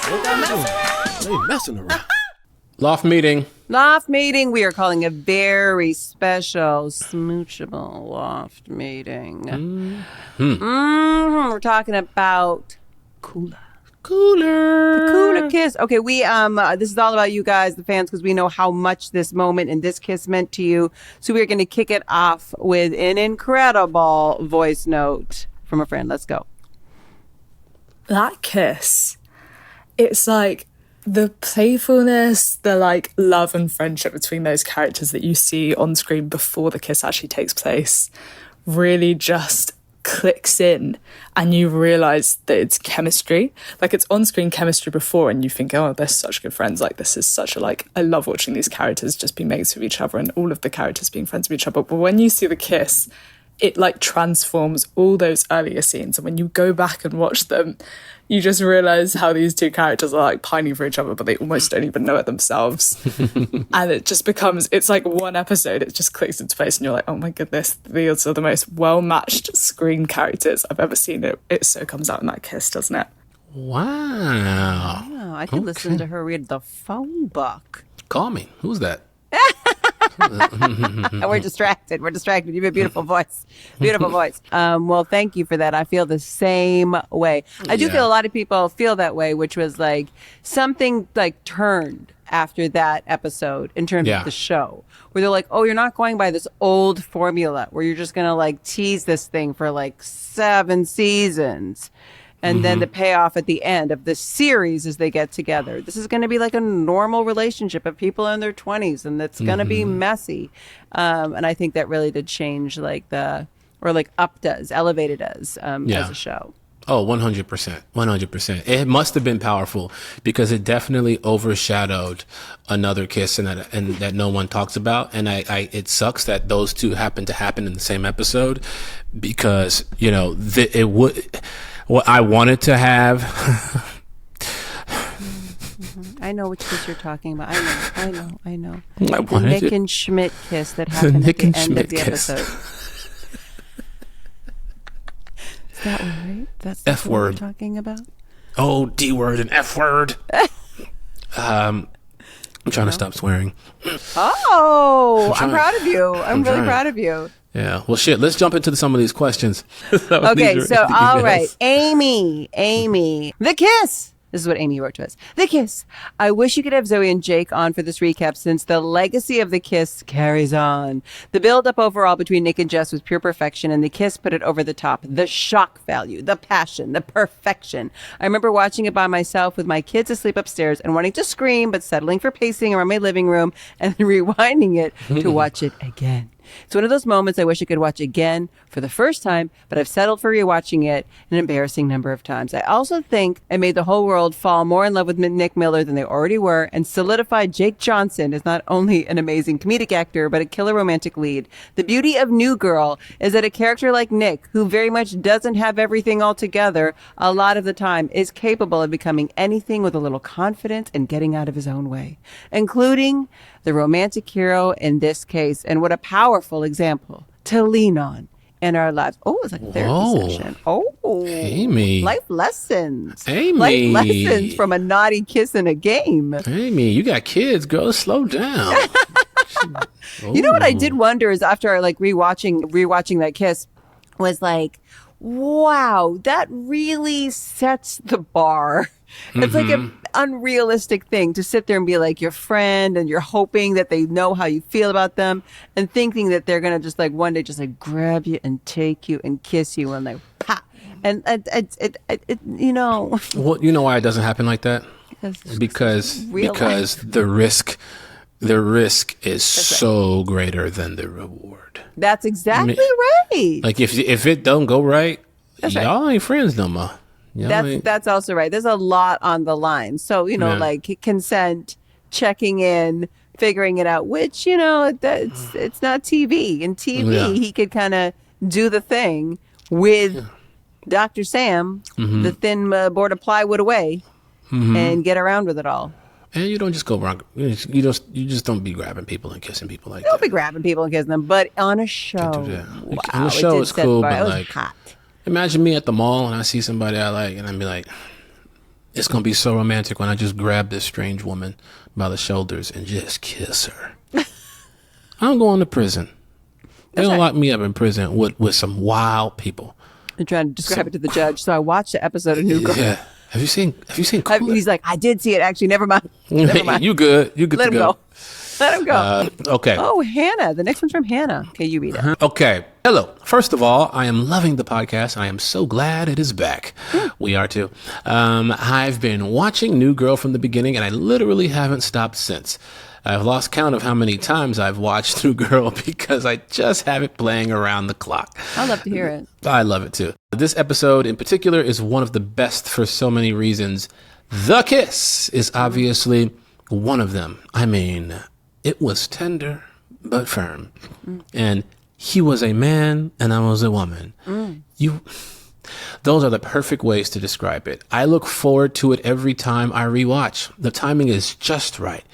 They messing around. Loft Meeting. Loft Meeting. We are calling a very special smoochable Loft Meeting. We're talking about Cooler. The Cooler kiss. Okay, we this is all about you guys, the fans, because we know how much this moment and this kiss meant to you. So we're going to kick it off with an incredible voice note from a friend. Let's go. That kiss, it's like the playfulness, the like love and friendship between those characters that you see on screen before the kiss actually takes place really just clicks in, and you realize that it's chemistry. Like, it's on-screen chemistry before, and you think, oh, they're such good friends. Like, this is such a, like, I love watching these characters just be mates with each other and all of the characters being friends with each other. But when you see the kiss, it like transforms all those earlier scenes, and when you go back and watch them, you just realize how these two characters are like pining for each other, but they almost don't even know it themselves. And it just becomes, it's like one episode, it just clicks into place, and you're like, oh my goodness, these are the most well-matched screen characters I've ever seen. It so comes out in that kiss, doesn't it? Wow. Oh, I could listen to her read the phone book. Call me. Who's that? We're distracted. You have a beautiful voice. Beautiful voice. Well, thank you for that. I feel the same way. I do feel a lot of people feel that way, which was like something like turned after that episode in terms of the show, where they're like, oh, you're not going by this old formula where you're just going to like tease this thing for like 7 seasons. And then the payoff at the end of the series as they get together. This is going to be like a normal relationship of people in their 20s, and it's going to be messy. And I think that really did change elevated us as a show. Oh, 100%. 100%. It must have been powerful because it definitely overshadowed another kiss and that no one talks about. And it sucks that those two happen to happen in the same episode because, you know, it would... What I wanted to have. I know which kiss you're talking about. I know. I the Nick and Schmidt kiss that happened at the end of the episode. Is that right? That's F what word. we're talking about? Oh, D word and F word. I'm trying to stop swearing. Oh, I'm proud of you. I'm really proud of you. Yeah. Well, shit. Let's jump into some of these questions. Okay. So, all right. Amy. The kiss. This is what Amy wrote to us. The kiss. I wish you could have Zoe and Jake on for this recap since the legacy of the kiss carries on. The build-up overall between Nick and Jess was pure perfection, and the kiss put it over the top. The shock value, the passion, the perfection. I remember watching it by myself with my kids asleep upstairs and wanting to scream, but settling for pacing around my living room and rewinding it to watch it again. It's one of those moments I wish I could watch again for the first time, but I've settled for rewatching it an embarrassing number of times. I also think it made the whole world fall more in love with Nick Miller than they already were, and solidified Jake Johnson as not only an amazing comedic actor, but a killer romantic lead. The beauty of New Girl is that a character like Nick, who very much doesn't have everything all together, a lot of the time is capable of becoming anything with a little confidence and getting out of his own way, including the romantic hero in this case. And what a powerful example to lean on in our lives. Oh, it's like a therapy session. Oh, Amy. Life lessons. Amy. Life lessons from a naughty kiss in a game. Amy, you got kids, girl. Slow down. You know what I did wonder is after like rewatching that kiss was like, wow, that really sets the bar. It's like an unrealistic thing to sit there and be like your friend and you're hoping that they know how you feel about them and thinking that they're going to just like one day just like grab you and take you and kiss you and like pop. And it you know. Well, you know why it doesn't happen like that? Because the risk is so greater than the reward. That's exactly right. Like if it don't go right, y'all ain't friends no more. That's also right. There's a lot on the line. So, you know, like consent, checking in, figuring it out, which, you know, it's not TV. In TV, he could kind of do the thing with Dr. Sam, the thin board of plywood away, and get around with it all. And you don't just go wrong. You just don't be grabbing people and kissing people like that. Don't be grabbing people and kissing them. But on a show, wow, on a show it's cool, but like, hot. Imagine me at the mall and I see somebody I like, and I'd be like, It's going to be so romantic when I just grab this strange woman by the shoulders and just kiss her. I'm going to prison. They're going to lock me up in prison with some wild people. And trying to describe it to the judge. So I watched the episode of New Girl. Yeah. Have you seen He's like, I did see it. Actually, never mind. Never mind. You good. You good Let to him go. Let him go. Okay. Oh, Hannah. The next one's from Hannah. Okay, you read it. Okay. Hello. First of all, I am loving the podcast. I am so glad it is back. We are too. I've been watching New Girl from the beginning, and I literally haven't stopped since. I've lost count of how many times I've watched New Girl because I just have it playing around the clock. I love to hear it. I love it too. This episode in particular is one of the best for so many reasons. The kiss is obviously one of them. I mean, it was tender but firm. And he was a man and I was a woman. Those are the perfect ways to describe it. I look forward to it every time I rewatch. The timing is just right.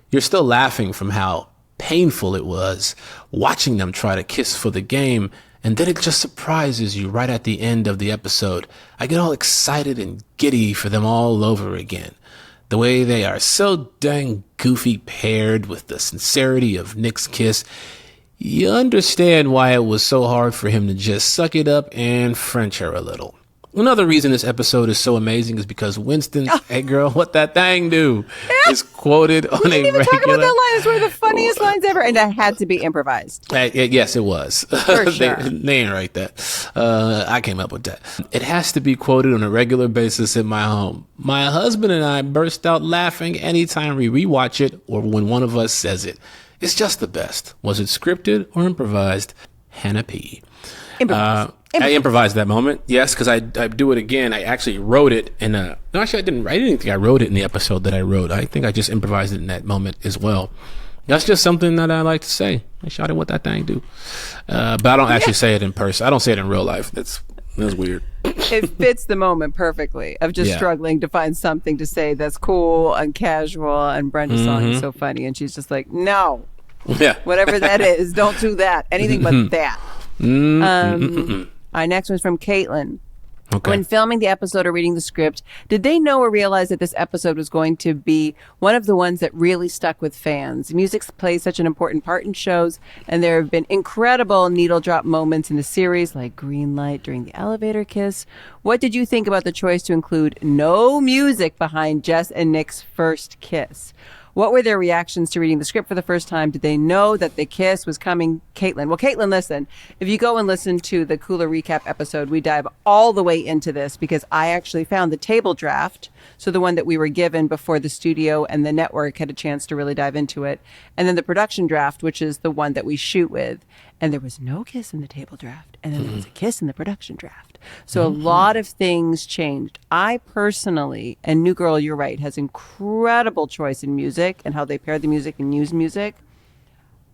You're still laughing from how painful it was watching them try to kiss for the game, and then it just surprises you right at the end of the episode. I get all excited and giddy for them all over again. The way they are so dang goofy paired with the sincerity of Nick's kiss, you understand why it was so hard for him to just suck it up and French her a little. Another reason this episode is so amazing is because Winston's "Hey girl, what that thing do?" is quoted on We didn't a even regular. talk about that line. It's one of the funniest lines ever. And that had to be improvised. Yes, it was. For sure. They ain't write that. I came up with that. It has to be quoted on a regular basis in my home. My husband and I burst out laughing anytime we rewatch it or when one of us says it. It's just the best. Was it scripted or improvised? Hannah P. I improvised that moment, yes, because I do it again. I actually wrote it in no, actually I didn't write anything. I wrote it in the episode that I wrote. I think I just improvised it in that moment as well. That's just something that I like to say. I shot it what that thing do. But I don't actually say it in person. I don't say it in real life. That's weird. It fits the moment perfectly of just struggling to find something to say that's cool and casual. And Brenda's song is so funny. And she's just like, no, whatever that is, don't do that. Anything but that. Our next one's from Caitlin. Okay. When filming the episode or reading the script, did they know or realize that this episode was going to be one of the ones that really stuck with fans? Music plays such an important part in shows, and there have been incredible needle drop moments in the series, like Green Light during the elevator kiss. What did you think about the choice to include no music behind Jess and Nick's first kiss? What were their reactions to reading the script for the first time? Did they know that the kiss was coming? Caitlin. Well, Caitlin, listen, if you go and listen to the Cooler Recap episode, we dive all the way into this because I actually found the table draft. So the one that we were given before the studio and the network had a chance to really dive into it. And then the production draft, which is the one that we shoot with. And there was no kiss in the table draft. And then there was a kiss in the production draft. So a lot of things changed. I personally, and New Girl, you're right, has incredible choice in music and how they pair the music and use music.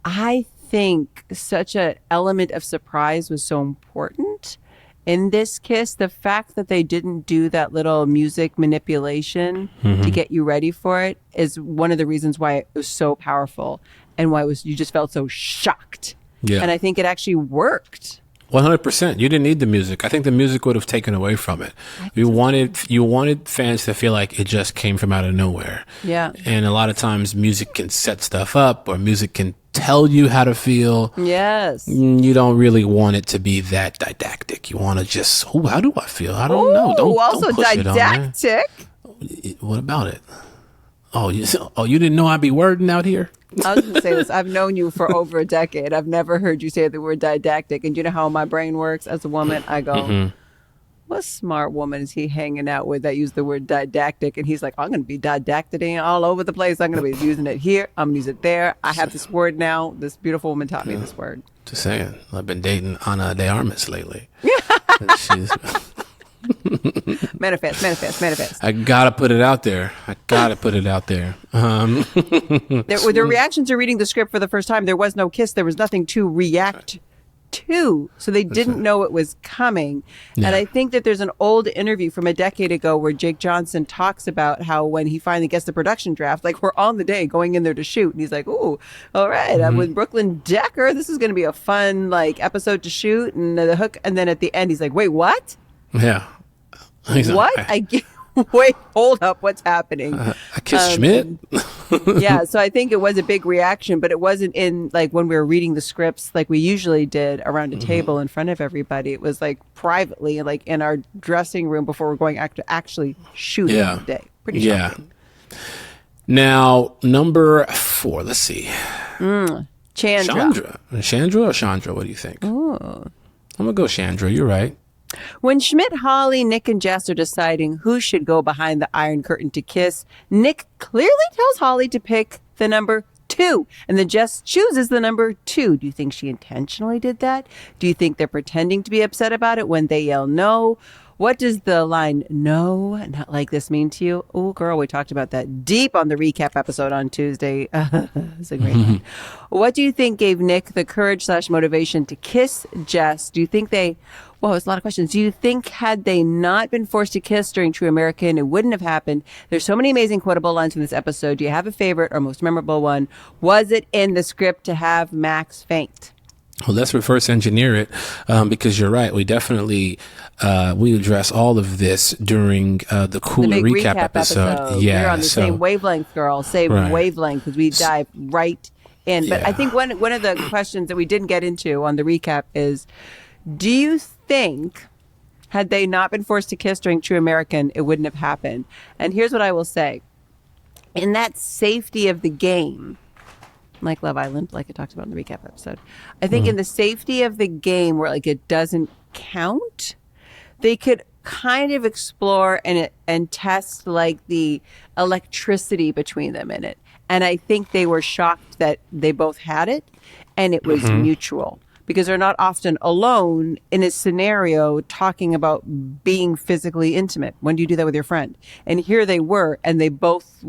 I think such an element of surprise was so important in this kiss. The fact that they didn't do that little music manipulation to get you ready for it is one of the reasons why it was so powerful and why you just felt so shocked. Yeah. And I think it actually worked. 100%. You didn't need the music. I think the music would have taken away from it. You wanted fans to feel like it just came from out of nowhere. Yeah. And a lot of times music can set stuff up or music can tell you how to feel. Yes. You don't really want it to be that didactic. You want to just, how do I feel? I don't know. Don't push didactic. it on me. What about it? Oh, you didn't know I'd be wording out here? I was going to say this. I've known you for over a decade. I've never heard you say the word didactic. And you know how my brain works as a woman? I go, what smart woman is he hanging out with that used the word didactic? And he's like, I'm going to be didactic all over the place. I'm going to be using it here. I'm going to use it there. I have this word now. This beautiful woman taught me this word. Just saying. I've been dating Ana de Armas lately. She's... Manifest. I gotta put it out there. Their reactions to reading the script for the first time, there was no kiss. There was nothing to react to. So they didn't know it was coming. Yeah. And I think that there's an old interview from a decade ago where Jake Johnson talks about how when he finally gets the production draft, like we're on the day going in there to shoot. And he's like, ooh, all right, I'm with Brooklyn Decker. This is going to be a fun episode to shoot. And the hook. And then at the end, he's like, wait, what? Yeah. What? wait, hold up, what's happening? I kissed Schmidt. Yeah, so I think it was a big reaction, but it wasn't in like when we were reading the scripts like we usually did around a table in front of everybody. It was like privately, like in our dressing room before we're going to actually shoot the day. Pretty shocking. Now, number 4, let's see. Chandra. Chandra or Chandra? What do you think? Ooh. I'm going to go Chandra. You're right. When Schmidt, Holly, Nick, and Jess are deciding who should go behind the Iron Curtain to kiss, Nick clearly tells Holly to pick the number 2, and then Jess chooses the number 2. Do you think she intentionally did that? Do you think they're pretending to be upset about it when they yell no? What does the line, no, not like this, mean to you? Oh, girl, we talked about that deep on the recap episode on Tuesday. It's a great line. What do you think gave Nick the courage/motivation to kiss Jess? Do you think they... Well, it's a lot of questions. Do you think had they not been forced to kiss during True American, it wouldn't have happened? There's so many amazing quotable lines from this episode. Do you have a favorite or most memorable one? Was it in the script to have Max faint? Well, let's reverse engineer it because you're right. We definitely we address all of this during the Cooler big recap episode. Yeah, we're on the same wavelength, girl. Same wavelength because we dive right in. But I think one of the questions that we didn't get into on the recap is, do you think had they not been forced to kiss during True American, it wouldn't have happened? And here's what I will say. In that safety of the game, like Love Island, like I talked about in the recap episode, I think in the safety of the game where like it doesn't count, they could kind of explore and test like the electricity between them in it. And I think they were shocked that they both had it and it was mutual. Because they're not often alone in a scenario talking about being physically intimate. When do you do that with your friend? And here they were, and they both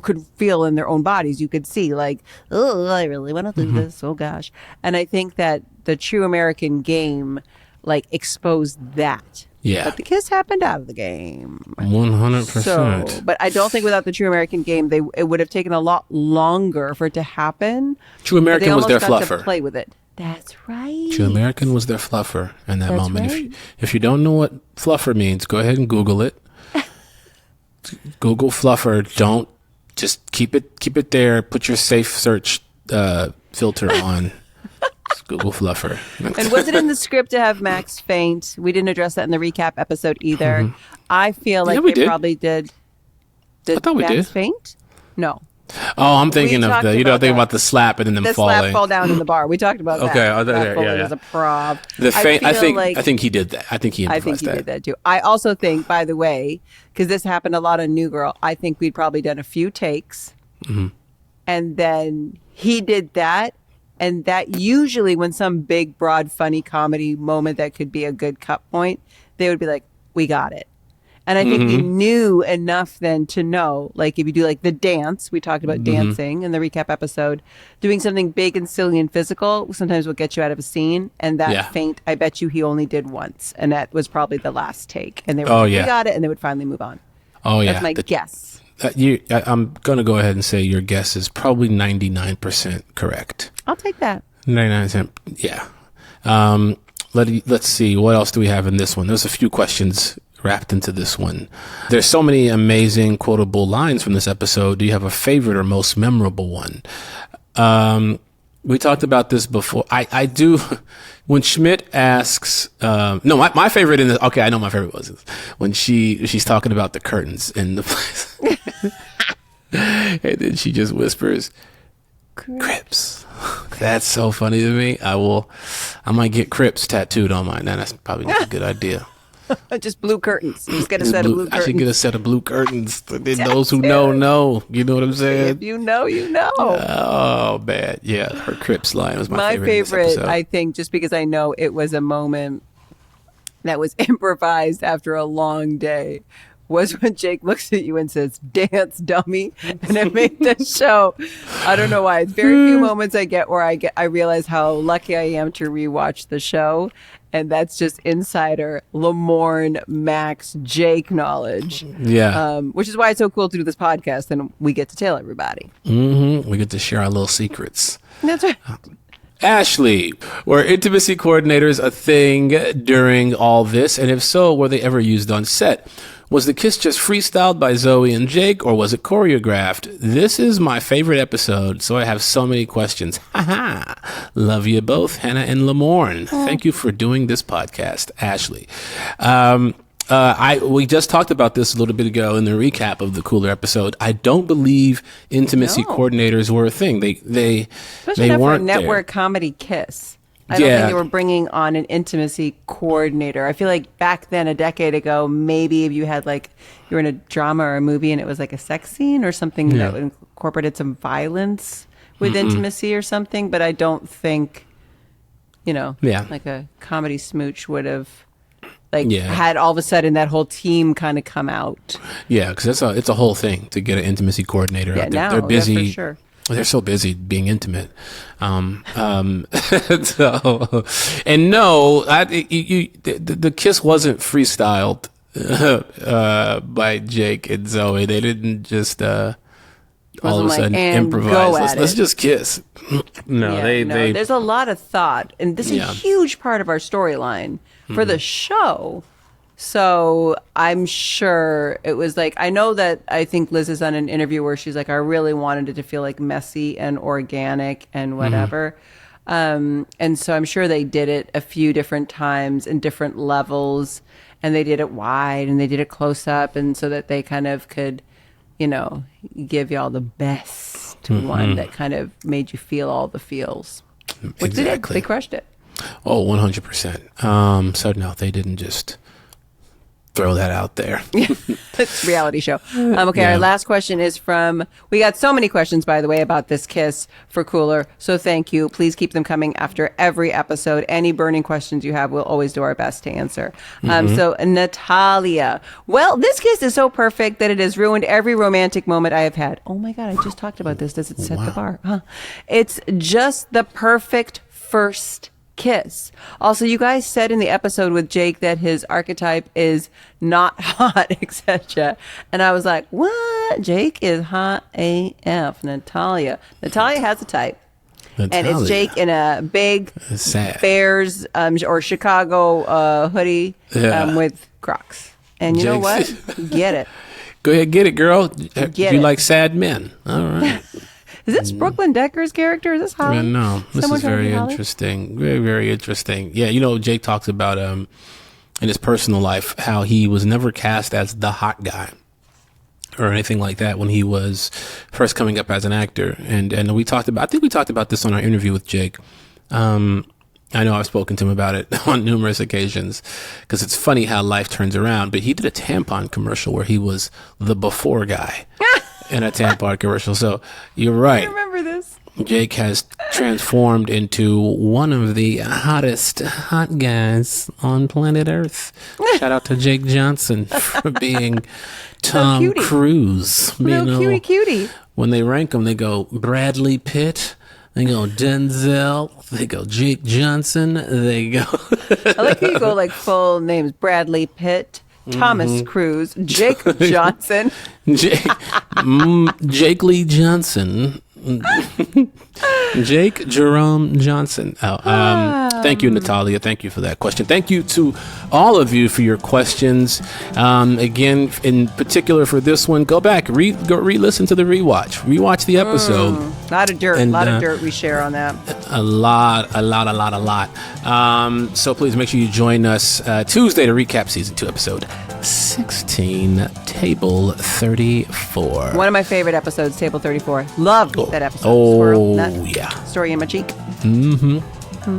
could feel in their own bodies. You could see like, oh, I really want to do this. Oh, gosh. And I think that the True American game like exposed that. Yeah. But the kiss happened out of the game. 100%. So, but I don't think without the True American game, it would have taken a lot longer for it to happen. True American was their They almost got fluffer. to play with it. That's right. True American was their fluffer in that moment. Right. If you don't know what fluffer means, go ahead and Google it. Google fluffer. Don't just keep it there. Put your safe search filter on. Just Google fluffer. And was it in the script to have Max faint? We didn't address that in the recap episode either. I feel like they probably did. I thought we Max did. Faint? No. Oh, I'm thinking of talked thinking about the slap and then them the falling. slap fall down in the bar. We talked about that. Okay, That was a prop. The faint. I like, think he did that. I think he improvised did that too. I also think, by the way, because this happened a lot on New Girl, I think we'd probably done a few takes, and then he did that, and that usually when some big, broad, funny comedy moment that could be a good cut point, they would be like, "We got it." And I think we knew enough then to know, like if you do like the dance, we talked about dancing in the recap episode, doing something big and silly and physical sometimes will get you out of a scene. And that faint, I bet you he only did once. And that was probably the last take. And they were like, we got it. And they would finally move on. Oh, yeah. That's my guess. I'm going to go ahead and say your guess is probably 99% correct. I'll take that. 99%. Yeah. Let's see. What else do we have in this one? There's a few questions wrapped into this one. There's so many amazing quotable lines from this episode. Do you have a favorite or most memorable one? We talked about this before. I do. When Schmidt asks, my favorite in this. Okay, I know my favorite was when she's talking about the curtains in the place, and then she just whispers, "Crips." That's so funny to me. I might get Crips tattooed on mine. Now that's probably not a good idea. Just blue curtains. Just get a set of blue curtains. I should get a set of blue curtains. Those who know. You know what I'm saying? If you know, you know. Oh, bad. Yeah, her Crips line was my favorite. I think, just because I know it was a moment that was improvised after a long day, was when Jake looks at you and says, "Dance, dummy," and it made the show. I don't know why. It's very few moments I get where I realize how lucky I am to rewatch the show. And that's just insider Lamorne, Max, Jake knowledge. Yeah. Which is why it's so cool to do this podcast, and we get to tell everybody. We get to share our little secrets. That's right. Ashley, were intimacy coordinators a thing during all this? And if so, were they ever used on set? Was the kiss just freestyled by Zoe and Jake, or was it choreographed? This is my favorite episode, so I have so many questions. Haha. Love you both, Hannah and Lamorne. Thank you for doing this podcast, Ashley. We just talked about this a little bit ago in the recap of the Cooler episode. I don't believe intimacy coordinators were a thing. They Especially not for a weren't network there. comedy kiss. I don't think they were bringing on an intimacy coordinator. I feel like back then, a decade ago, maybe if you had you were in a drama or a movie and it was like a sex scene or something that incorporated some violence with intimacy or something. But I don't think, like a comedy smooch would have had all of a sudden that whole team kind of come out. Yeah, because it's a whole thing to get an intimacy coordinator out there. Now, they're busy. for sure. They're so busy being intimate. The kiss wasn't freestyled by Jake and Zoe. They didn't just all of a sudden improvise. Let's just kiss. There's a lot of thought, and this is a huge part of our storyline for the show. So I'm sure it was I think Liz has done an interview where she's like, I really wanted it to feel like messy and organic and whatever. And so I'm sure they did it a few different times in different levels, and they did it wide and they did it close up, and so that they kind of could, give y'all the best one that kind of made you feel all the feels. Which Exactly. they crushed it. Oh, 100%. So no, they didn't just throw that out there. It's a reality show. Our last question is we got so many questions, by the way, about this kiss for Cooler. So thank you. Please keep them coming after every episode. Any burning questions you have, we'll always do our best to answer. So Natalia, well, this kiss is so perfect that it has ruined every romantic moment I have had. Oh my God, I just talked about this. Does it set the bar? Huh? It's just the perfect first kiss. Also, you guys said in the episode with Jake that his archetype is not hot, etc. And I was like, what? Jake is hot AF. Natalia has a type. And it's Jake in a big Bears or Chicago hoodie with Crocs. And you know what? Get it. Go ahead, get it, girl. You like sad men. All right. Is this Brooklyn Decker's character? Is this Holly? No, this is very interesting. Very, very interesting. Yeah, Jake talks about in his personal life how he was never cast as the hot guy or anything like that when he was first coming up as an actor. And I think we talked about this on our interview with Jake. I know I've spoken to him about it on numerous occasions because it's funny how life turns around. But he did a tampon commercial where he was the before guy. In a tampon commercial. So you're right. I remember this. Jake has transformed into one of the hottest hot guys on planet Earth. Shout out to Jake Johnson for being Tom Cruise. Cutie. When they rank them, they go Bradley Pitt. They go Denzel. They go Jake Johnson. They go. I like how you go full names: Bradley Pitt, Thomas Cruise, Jake Johnson. Jake Lee Johnson. Jake Jerome Johnson. Thank you, Natalia. Thank you for that question. Thank you to all of you for your questions. Again, in particular for this one, go back, re-listen to the rewatch the episode. A lot of dirt. A lot of dirt we share on that. A lot. So please make sure you join us Tuesday to recap season 2, episode 16, Table 34. One of my favorite episodes, Table 34. Love that episode. Yeah. Story in my cheek.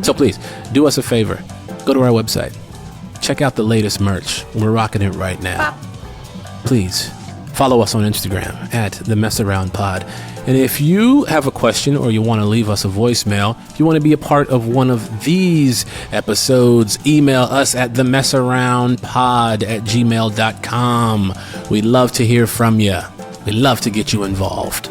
So please, do us a favor. Go to our website. Check out the latest merch. We're rocking it right now. Please, follow us on Instagram at The Mess Around Pod. And if you have a question or you want to leave us a voicemail, if you want to be a part of one of these episodes, email us at themessaroundpod@gmail.com. We'd love to hear from you. We'd love to get you involved.